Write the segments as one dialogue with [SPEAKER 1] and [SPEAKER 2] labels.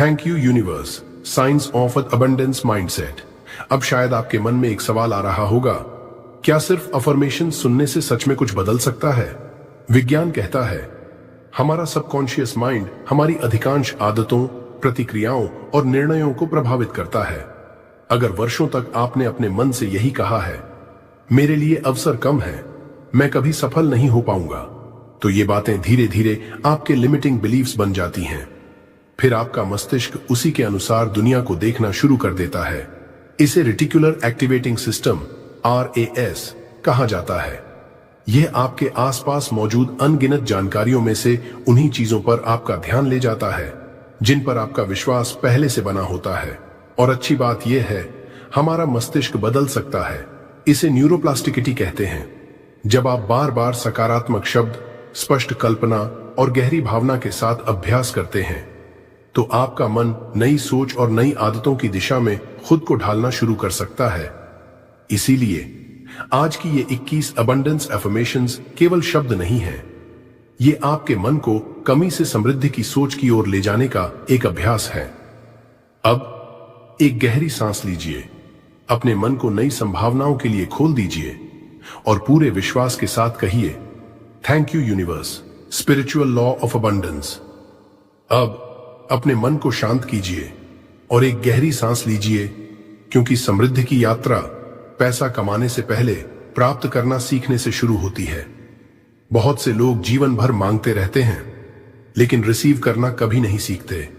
[SPEAKER 1] Thank you universe, science of abundance mindset. अब शायद आपके मन में एक सवाल आ रहा होगा, क्या सिर्फ अफर्मेशन सुनने से सच में कुछ बदल सकता है? विज्ञान कहता है हमारा सबकॉन्शियस माइंड हमारी अधिकांश आदतों, प्रतिक्रियाओं और निर्णयों को प्रभावित करता है। अगर वर्षों तक आपने अपने मन से यही कहा है, मेरे लिए अवसर कम है, मैं कभी सफल नहीं हो पाऊंगा, तो ये बातें धीरे धीरे आपके लिमिटिंग बिलीफ्स बन जाती हैं। फिर आपका मस्तिष्क उसी के अनुसार दुनिया को देखना शुरू कर देता है। इसे रेटिकुलर एक्टिवेटिंग सिस्टम RAS कहा जाता है। यह आपके आसपास मौजूद अनगिनत जानकारियों में से उन्हीं चीजों पर आपका ध्यान ले जाता है जिन पर आपका विश्वास पहले से बना होता है। और अच्छी बात यह है, हमारा मस्तिष्क बदल सकता है। इसे न्यूरोप्लास्टिसिटी कहते हैं। जब आप बार बार सकारात्मक शब्द, स्पष्ट कल्पना और गहरी भावना के साथ अभ्यास करते हैं, तो आपका मन नई सोच और नई आदतों की दिशा में खुद को ढालना शुरू कर सकता है। इसीलिए आज की ये 21 अबंडेंस अफर्मेशंस केवल शब्द नहीं है, ये आपके मन को कमी से समृद्धि की सोच की ओर ले जाने का एक अभ्यास है। अब एक गहरी सांस लीजिए, अपने मन को नई संभावनाओं के लिए खोल दीजिए और पूरे विश्वास के साथ कहिए, thank you universe, spiritual law of abundance. अब अपने मन को शांत कीजिए और एक गहरी सांस लीजिए, क्योंकि समृद्धि की यात्रा पैसा कमाने से पहले प्राप्त करना सीखने से शुरू होती है। बहुत से लोग जीवन भर मांगते रहते हैं, लेकिन रिसीव करना कभी नहीं सीखते।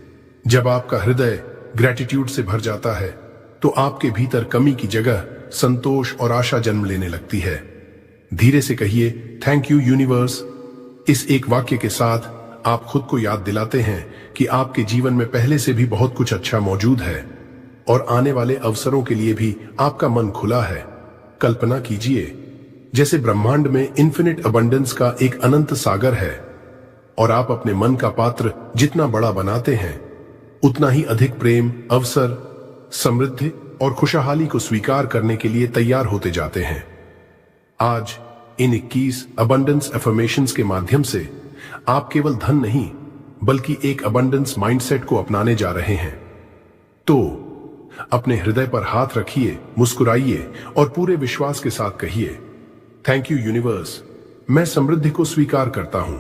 [SPEAKER 1] जब आपका हृदय ग्रेटिट्यूड से भर जाता है, तो आपके भीतर कमी की जगह संतोष और आशा जन्म लेने लगती है। धीरे से कहिए, थैंक यू यूनिवर्स। इस एक वाक्य के साथ आप खुद को याद दिलाते हैं कि आपके जीवन में पहले से भी बहुत कुछ अच्छा मौजूद है और आने वाले अवसरों के लिए भी आपका मन खुला है। कल्पना कीजिए जैसे ब्रह्मांड में इन्फिनिट अबंडेंस का एक अनंत सागर है और आप अपने मन का पात्र जितना बड़ा बनाते हैं, उतना ही अधिक प्रेम, अवसर, समृद्धि और खुशहाली को स्वीकार करने के लिए तैयार होते जाते हैं। आज इन 21 अबंडेंस अफर्मेशंस के माध्यम से आप केवल धन नहीं, बल्कि एक अबंडेंस माइंडसेट को अपनाने जा रहे हैं। तो अपने हृदय पर हाथ रखिए, मुस्कुराइए और पूरे विश्वास के साथ कहिए, थैंक यू यूनिवर्स, मैं समृद्धि को स्वीकार करता हूं,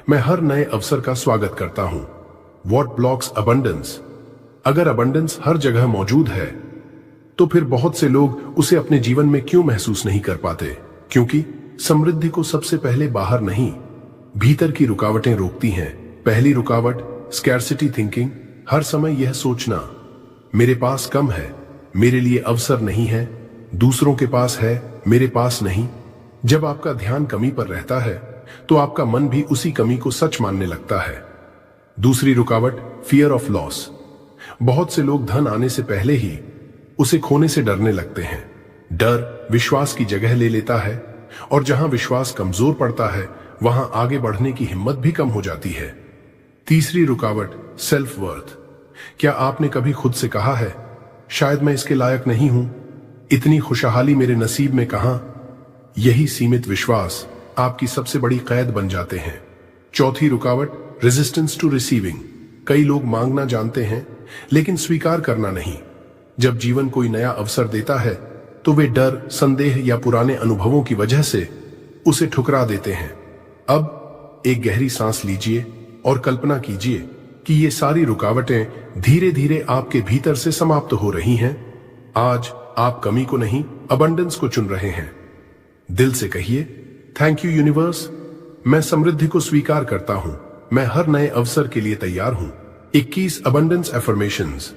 [SPEAKER 1] मैं हर नए अवसर का स्वागत करता हूं। What blocks abundance? अगर अबंडेंस हर जगह मौजूद है, तो फिर बहुत से लोग उसे अपने जीवन में क्यों महसूस नहीं कर पाते? क्योंकि समृद्धि को सबसे पहले बाहर नहीं, भीतर की रुकावटें रोकती हैं। पहली रुकावट स्कैर्सिटी थिंकिंग, हर समय यह सोचना, मेरे पास कम है, मेरे लिए अवसर नहीं है, दूसरों के पास है, मेरे पास नहीं। जब आपका ध्यान कमी पर रहता है, तो आपका मन भी उसी कमी को सच मानने लगता है। दूसरी रुकावट फियर ऑफ लॉस, बहुत से लोग धन आने से पहले ही उसे खोने से डरने लगते हैं। डर विश्वास की जगह ले लेता है और जहां विश्वास कमजोर पड़ता है, वहां आगे बढ़ने की हिम्मत भी कम हो जाती है। तीसरी रुकावट सेल्फ वर्थ, क्या आपने कभी खुद से कहा है, शायद मैं इसके लायक नहीं हूं, इतनी खुशहाली मेरे नसीब में कहां? यही सीमित विश्वास आपकी सबसे बड़ी कैद बन जाते हैं। चौथी रुकावट रेजिस्टेंस टू रिसीविंग, कई लोग मांगना जानते हैं लेकिन स्वीकार करना नहीं। जब जीवन कोई नया अवसर देता है, तो वे डर, संदेह या पुराने अनुभवों की वजह से उसे ठुकरा देते हैं। अब एक गहरी सांस लीजिए और कल्पना कीजिए कि ये सारी रुकावटें धीरे धीरे आपके भीतर से समाप्त हो रही हैं। आज आप कमी को नहीं, अबंडेंस को चुन रहे हैं। दिल से कहिए, थैंक यू यूनिवर्स, मैं समृद्धि को स्वीकार करता हूं, मैं हर नए अवसर के लिए तैयार हूं। 21 अबंडेंस अफर्मेशंस।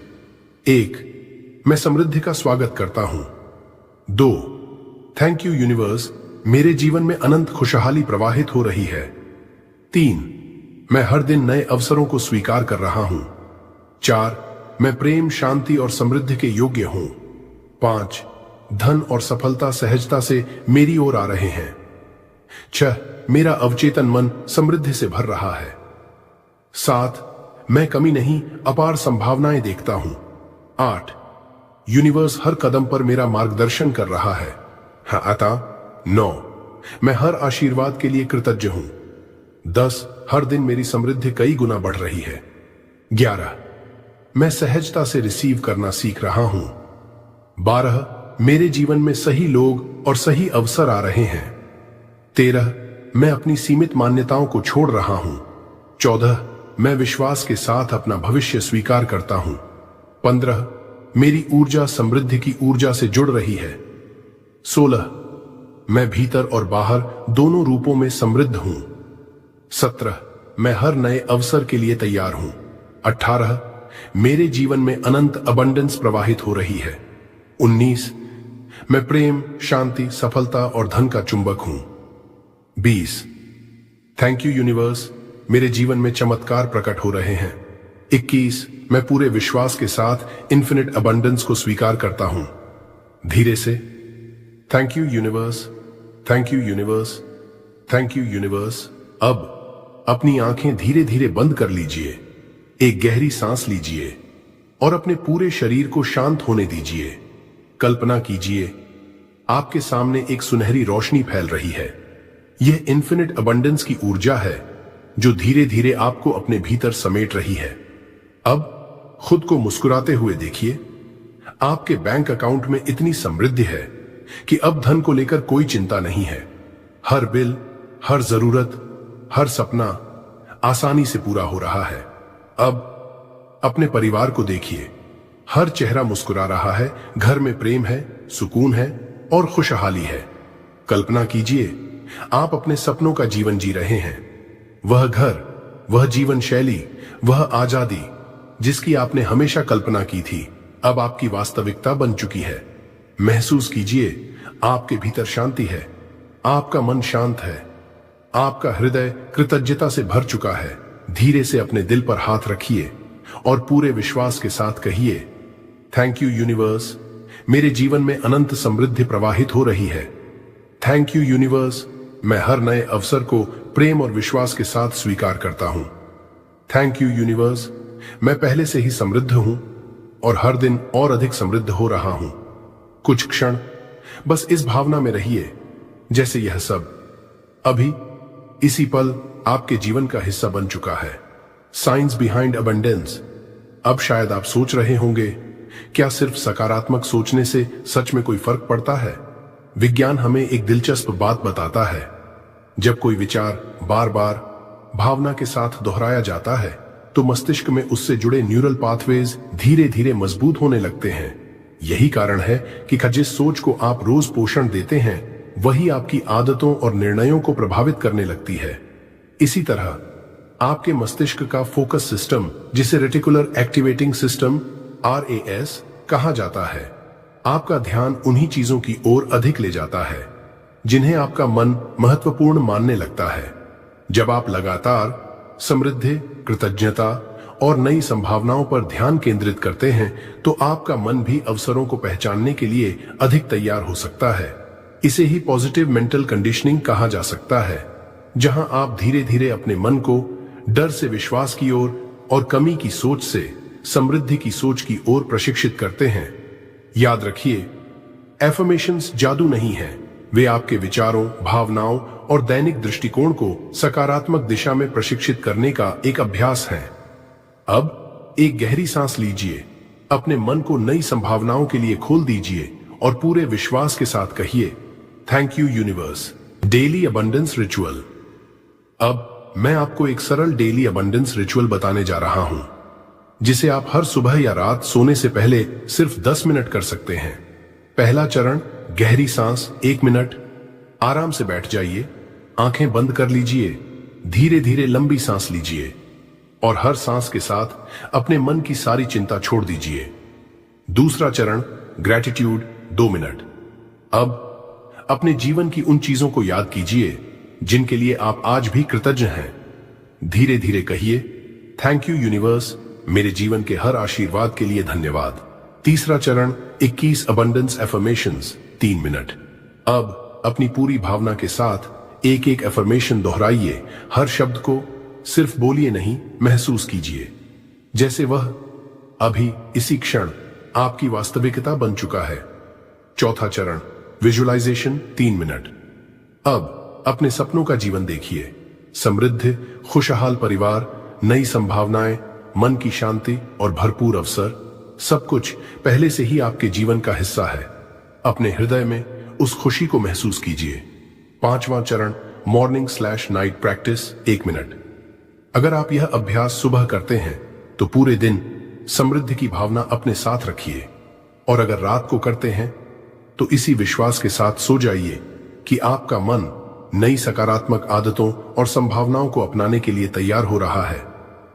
[SPEAKER 1] 1, मैं समृद्धि का स्वागत करता हूं। 2, थैंक यू यूनिवर्स, मेरे जीवन में अनंत खुशहाली प्रवाहित हो रही है। 3, मैं हर दिन नए अवसरों को स्वीकार कर रहा हूं। 4, मैं प्रेम, शांति और समृद्धि के योग्य हूं। 5, धन और सफलता सहजता से मेरी ओर आ रहे हैं। 6, मेरा अवचेतन मन समृद्धि से भर रहा है। 7, मैं कमी नहीं, अपार संभावनाएं देखता हूं। 8, यूनिवर्स हर कदम पर मेरा मार्गदर्शन कर रहा है। हाँ आता। 9, मैं हर आशीर्वाद के लिए कृतज्ञ हूं। 10, हर दिन मेरी समृद्धि कई गुना बढ़ रही है। 11, मैं सहजता से रिसीव करना सीख रहा हूं। 12 मेरे जीवन में सही लोग और सही अवसर आ रहे हैं। 13 मैं अपनी सीमित मान्यताओं को छोड़ रहा हूं। 14 मैं विश्वास के साथ अपना भविष्य स्वीकार करता हूं। 15 मेरी ऊर्जा समृद्धि की ऊर्जा से जुड़ रही है। 16 मैं भीतर और बाहर दोनों रूपों में समृद्ध हूं। 17 मैं हर नए अवसर के लिए तैयार हूं। 18 मेरे जीवन में अनंत अबंडेंस प्रवाहित हो रही है। 19 मैं प्रेम, शांति, सफलता और धन का चुंबक हूं। 20 थैंक यू यूनिवर्स, मेरे जीवन में चमत्कार प्रकट हो रहे हैं। 21 मैं पूरे विश्वास के साथ इन्फिनिट अबंडेंस को स्वीकार करता हूं। धीरे से thank you universe, thank you universe, thank you universe. अब अपनी आंखें धीरे धीरे बंद कर लीजिए, एक गहरी सांस लीजिए और अपने पूरे शरीर को शांत होने दीजिए। कल्पना कीजिए आपके सामने एक सुनहरी रोशनी फैल रही है। यह इन्फिनिट अबंडेंस की ऊर्जा है जो धीरे धीरे आपको अपने भीतर समेट रही है। अब खुद को मुस्कुराते हुए देखिए। आपके बैंक अकाउंट में इतनी समृद्धि है कि अब धन को लेकर कोई चिंता नहीं है। हर बिल, हर जरूरत, हर सपना आसानी से पूरा हो रहा है। अब अपने परिवार को देखिए, हर चेहरा मुस्कुरा रहा है, घर में प्रेम है, सुकून है और खुशहाली है। कल्पना कीजिए आप अपने सपनों का जीवन जी रहे हैं। वह घर, वह जीवन शैली, वह आजादी जिसकी आपने हमेशा कल्पना की थी, अब आपकी वास्तविकता बन चुकी है। महसूस कीजिए आपके भीतर शांति है, आपका मन शांत है, आपका हृदय कृतज्ञता से भर चुका है। धीरे से अपने दिल पर हाथ रखिए और पूरे विश्वास के साथ कहिए, थैंक यू यूनिवर्स, मेरे जीवन में अनंत समृद्धि प्रवाहित हो रही है। थैंक यू यूनिवर्स, मैं हर नए अवसर को प्रेम और विश्वास के साथ स्वीकार करता हूं। थैंक यू यूनिवर्स, मैं पहले से ही समृद्ध हूं और हर दिन और अधिक समृद्ध हो रहा हूं। कुछ क्षण बस इस भावना में रहिए जैसे यह सब अभी इसी पल आपके जीवन का हिस्सा बन चुका है। Science behind abundance. अब शायद आप सोच रहे होंगे, क्या सिर्फ सकारात्मक सोचने से सच में कोई फर्क पड़ता है? विज्ञान हमें एक दिलचस्प बात बताता है। जब कोई विचार बार बार भावना के साथ दोहराया जाता है तो मस्तिष्क में उससे जुड़े न्यूरल पाथवेज धीरे धीरे मजबूत होने लगते हैं। यही कारण है कि जिस सोच को आप रोज पोषण देते हैं वही आपकी आदतों और निर्णयों को प्रभावित करने लगती है। इसी तरह आपके मस्तिष्क का फोकस सिस्टम, जिसे रेटिकुलर एक्टिवेटिंग सिस्टम RAS कहा जाता है, आपका ध्यान उन्हीं चीजों की ओर अधिक ले जाता है जिन्हें आपका मन महत्वपूर्ण मानने लगता है। जब आप लगातार समृद्धि, कृतज्ञता और नई संभावनाओं पर ध्यान केंद्रित करते हैं तो आपका मन भी अवसरों को पहचानने के लिए अधिक तैयार हो सकता है। इसे ही पॉजिटिव मेंटल कंडीशनिंग कहा जा सकता है, जहां आप धीरे धीरे अपने मन को डर से विश्वास की ओर और कमी की सोच से समृद्धि की सोच की ओर प्रशिक्षित करते हैं। याद रखिए, एफर्मेशंस जादू नहीं है, वे आपके विचारों, भावनाओं और दैनिक दृष्टिकोण को सकारात्मक दिशा में प्रशिक्षित करने का एक अभ्यास है। अब एक गहरी सांस लीजिए, अपने मन को नई संभावनाओं के लिए खोल दीजिए और पूरे विश्वास के साथ कहिए, thank you universe. Daily abundance ritual. अब मैं आपको एक सरल डेली अबंडेंस रिचुअल बताने जा रहा हूं, जिसे आप हर सुबह या रात सोने से पहले सिर्फ 10 मिनट कर सकते हैं। पहला चरण, गहरी सांस 1 मिनट। आराम से बैठ जाइए, आंखें बंद कर लीजिए, धीरे धीरे लंबी सांस लीजिए और हर सांस के साथ अपने मन की सारी चिंता छोड़ दीजिए। दूसरा चरण, ग्रैटिट्यूड 2 मिनट। अब अपने जीवन की उन चीजों को याद कीजिए जिनके लिए आप आज भी कृतज्ञ हैं। धीरे धीरे कहिए, थैंक यू यूनिवर्स, मेरे जीवन के हर आशीर्वाद के लिए धन्यवाद। तीसरा चरण, 21 अबंडेंस एफर्मेशंस 3 मिनट। अब अपनी पूरी भावना के साथ एक एक एफर्मेशन दोहराइए। हर शब्द को सिर्फ बोलिए नहीं, महसूस कीजिए जैसे वह अभी इसी क्षण आपकी वास्तविकता बन चुका है। चौथा चरण, विजुअलाइजेशन 3 मिनट। अब अपने सपनों का जीवन देखिए, समृद्ध, खुशहाल परिवार, नई संभावनाएं, मन की शांति और भरपूर अवसर, सब कुछ पहले से ही आपके जीवन का हिस्सा है। अपने हृदय में उस खुशी को महसूस कीजिए। 5वां चरण, मॉर्निंग/नाइट प्रैक्टिस, 1 मिनट। अगर आप यह अभ्यास सुबह करते हैं तो पूरे दिन समृद्धि की भावना अपने साथ रखिए, और अगर रात को करते हैं तो इसी विश्वास के साथ सो जाइए कि आपका मन नई सकारात्मक आदतों और संभावनाओं को अपनाने के लिए तैयार हो रहा है।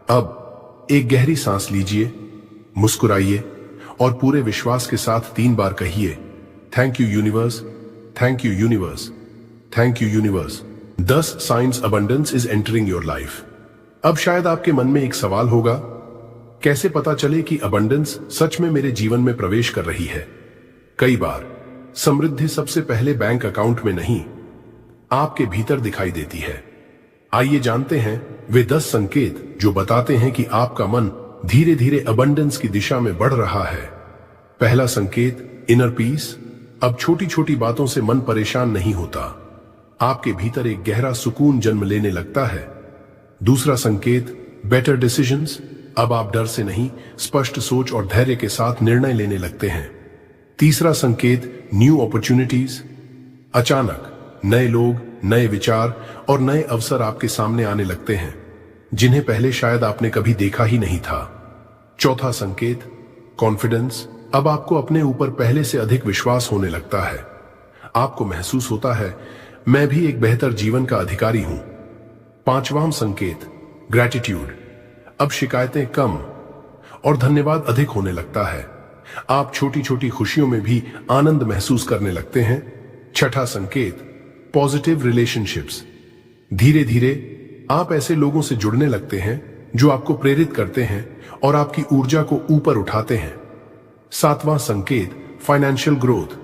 [SPEAKER 1] अब एक गहरी सांस लीजिए, मुस्कुराइए और पूरे विश्वास के साथ 3 बार कहिए, thank you universe, thank you universe, thank you universe. 10 science abundance is entering your life. अब शायद आपके मन में एक सवाल होगा, कैसे पता चले कि अबंडेंस सच में मेरे जीवन में प्रवेश कर रही है? कई बार समृद्धि सबसे पहले बैंक अकाउंट में नहीं, आपके भीतर दिखाई देती है। आइए जानते हैं वे 10 संकेत जो बताते हैं कि आपका मन धीरे धीरे अबंडेंस की दिशा में बढ़ रहा है। पहला संकेत, इनर पीस। अब छोटी छोटी बातों से मन परेशान नहीं होता, आपके भीतर एक गहरा सुकून जन्म लेने लगता है। दूसरा संकेत, बेटर डिसीजंस। अब आप डर से नहीं, स्पष्ट सोच और धैर्य के साथ निर्णय लेने लगते हैं। तीसरा संकेत, न्यू अपॉर्चुनिटीज। अचानक नए लोग, नए विचार और नए अवसर आपके सामने आने लगते हैं, जिन्हें पहले शायद आपने कभी देखा ही नहीं था। चौथा संकेत, कॉन्फिडेंस। अब आपको अपने ऊपर पहले से अधिक विश्वास होने लगता है। आपको महसूस होता है, मैं भी एक बेहतर जीवन का अधिकारी हूं। 5वां संकेत, ग्रैटिट्यूड। अब शिकायतें कम और धन्यवाद अधिक होने लगता है। आप छोटी छोटी खुशियों में भी आनंद महसूस करने लगते हैं। छठा संकेत, पॉजिटिव रिलेशनशिप्स। धीरे धीरे आप ऐसे लोगों से जुड़ने लगते हैं जो आपको प्रेरित करते हैं और आपकी ऊर्जा को ऊपर उठाते हैं। 7वां संकेत, फाइनेंशियल ग्रोथ।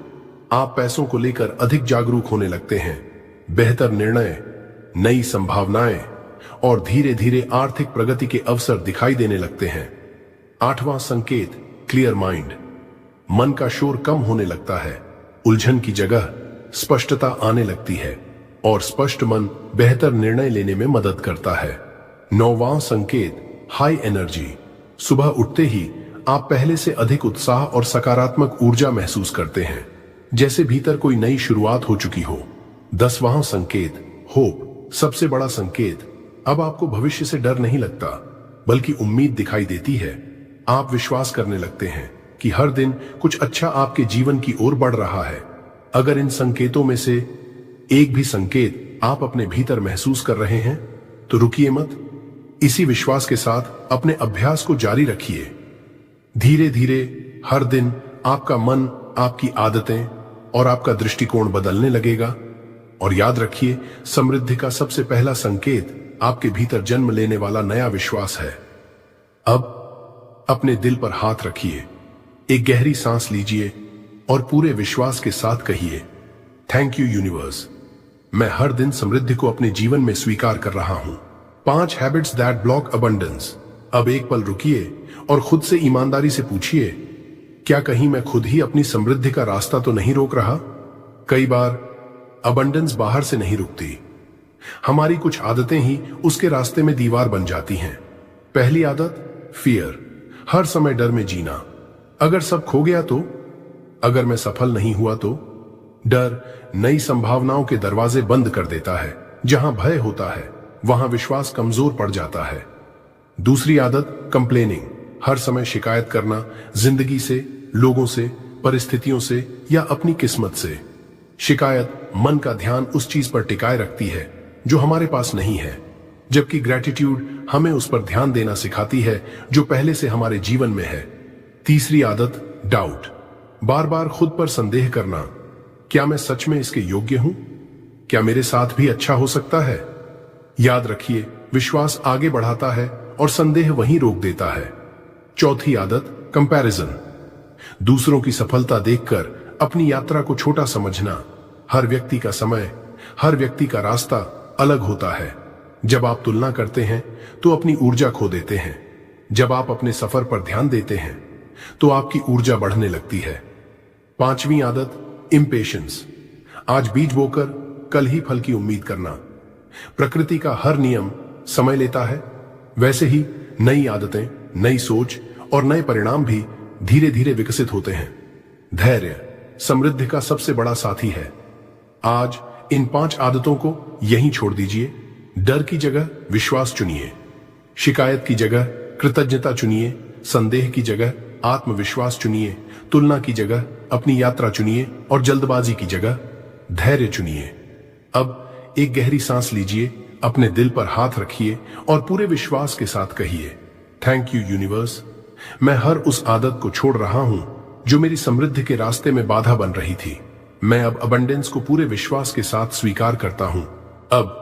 [SPEAKER 1] आप पैसों को लेकर अधिक जागरूक होने लगते हैं। बेहतर निर्णय, नई संभावनाएं और धीरे धीरे आर्थिक प्रगति के अवसर दिखाई देने लगते हैं। 8वां संकेत, क्लियर माइंड। मन का शोर कम होने लगता है, उलझन की जगह स्पष्टता आने लगती है और स्पष्ट मन बेहतर निर्णय लेने में मदद करता है। 9वां संकेत, हाई एनर्जी। सुबह उठते ही आप पहले से अधिक उत्साह और सकारात्मक ऊर्जा महसूस करते हैं, जैसे भीतर कोई नई शुरुआत हो चुकी हो। 10वां संकेत, होप। सबसे बड़ा संकेत, अब आपको भविष्य से डर नहीं लगता, बल्कि उम्मीद दिखाई देती है। आप विश्वास करने लगते हैं कि हर दिन कुछ अच्छा आपके जीवन की ओर बढ़ रहा है। अगर इन संकेतों में से एक भी संकेत आप अपने भीतर महसूस कर रहे हैं तो रुकिए मत। इसी विश्वास के साथ अपने अभ्यास को जारी रखिए। धीरे धीरे हर दिन आपका मन, आपकी आदतें और आपका दृष्टिकोण बदलने लगेगा। और याद रखिए, समृद्धि का सबसे पहला संकेत आपके भीतर जन्म लेने वाला नया विश्वास है। अब अपने दिल पर हाथ रखिए, एक गहरी सांस लीजिए और पूरे विश्वास के साथ कहिए, थैंक यू यूनिवर्स। मैं हर दिन समृद्धि को अपने जीवन में स्वीकार कर रहा हूं। 5 हैबिट्स दैट ब्लॉक अबंडेंस। अब एक पल रुकिए और खुद से ईमानदारी से पूछिए, क्या कहीं मैं खुद ही अपनी समृद्धि का रास्ता तो नहीं रोक रहा? कई बार अबंडेंस बाहर से नहीं रुकती, हमारी कुछ आदतें ही उसके रास्ते में दीवार बन जाती हैं। पहली आदत, फियर। हर समय डर में जीना। अगर सब खो गया तो? अगर मैं सफल नहीं हुआ तो? डर नई संभावनाओं के दरवाजे बंद कर देता है। जहां भय होता है वहां विश्वास कमजोर पड़ जाता है। दूसरी आदत, कंप्लेनिंग। हर समय शिकायत करना, जिंदगी से, लोगों से, परिस्थितियों से या अपनी किस्मत से। शिकायत मन का ध्यान उस चीज पर टिकाए रखती है जो हमारे पास नहीं है, जबकि ग्रैटिट्यूड हमें उस पर ध्यान देना सिखाती है जो पहले से हमारे जीवन में है। तीसरी आदत, डाउट। बार बार खुद पर संदेह करना, क्या मैं सच में इसके योग्य हूं? क्या मेरे साथ भी अच्छा हो सकता है? याद रखिए, विश्वास आगे बढ़ाता है और संदेह वहीं रोक देता है। चौथी आदत, कंपैरिजन। दूसरों की सफलता देखकर अपनी यात्रा को छोटा समझना। हर व्यक्ति का समय, हर व्यक्ति का रास्ता अलग होता है। जब आप तुलना करते हैं तो अपनी ऊर्जा खो देते हैं। जब आप अपने सफर पर ध्यान देते हैं तो आपकी ऊर्जा बढ़ने लगती है। 5वीं आदत, इम्पेशंस। आज बीज बोकर कल ही फल की उम्मीद करना। प्रकृति का हर नियम समय लेता है, वैसे ही नई आदतें नई सोच और नए परिणाम भी धीरे धीरे विकसित होते हैं। धैर्य समृद्धि का सबसे बड़ा साथी है। आज इन 5 आदतों को यहीं छोड़ दीजिए। डर की जगह विश्वास चुनिए, शिकायत की जगह कृतज्ञता चुनिए, संदेह की जगह आत्मविश्वास चुनिए, तुलना की जगह अपनी यात्रा चुनिए और जल्दबाजी की जगह धैर्य चुनिए। अब एक गहरी सांस लीजिए, अपने दिल पर हाथ रखिए और पूरे विश्वास के साथ कहिए, थैंक यू यूनिवर्स। मैं हर उस आदत को छोड़ रहा हूं जो मेरी समृद्धि के रास्ते में बाधा बन रही थी। मैं अब अबंडेंस को पूरे विश्वास के साथ स्वीकार करता हूं। अब